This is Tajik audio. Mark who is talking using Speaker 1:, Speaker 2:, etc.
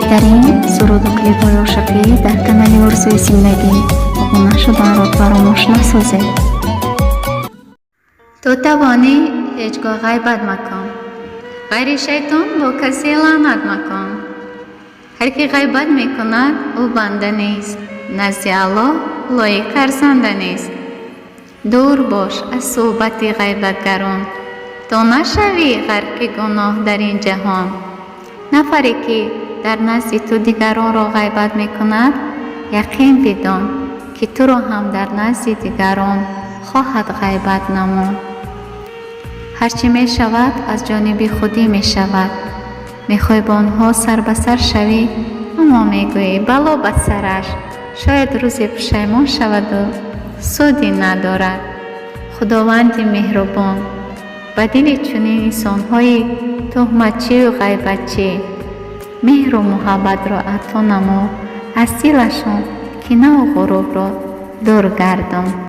Speaker 1: беҳтарин суруду клипҳои ошақӣ дар канали Орзуи зиндагӣ. обуна шуданро фаромӯш насозед.
Speaker 2: ту тавонӣ ҳеҷ гоҳ ғайбат макун. ғайри шайтон бо касе лаънат макун. ҳар ки ғайбат мекунад ӯ банда нест, назди Аллоҳ лоиқ арзанда нест. дур бош аз суҳбати ғайбатгарон, то нашавӣ ғарқи гуноҳ дар ин ҷаҳон. нафаре ки дар назди ту дигаронро ғайбат мекунад, яқин бидон ки туро ҳам дар назди дигарон хоҳад ғайбат намуд. ҳар чӣ мешавад аз ҷониби худӣ мешавад. мехоҳӣ бо онҳо сар ба сар шавӣ, аммо мегӯӣ бало ба сараш. шояд рӯзе пушаймон шаваду суди надорад. худованди меҳрубон, ба дили чунин инсонҳои тӯҳматчию ғайбатчӣ меҳру муҳаббатро ато намуд. аз дилашон кинаву ғурурро дур гардон.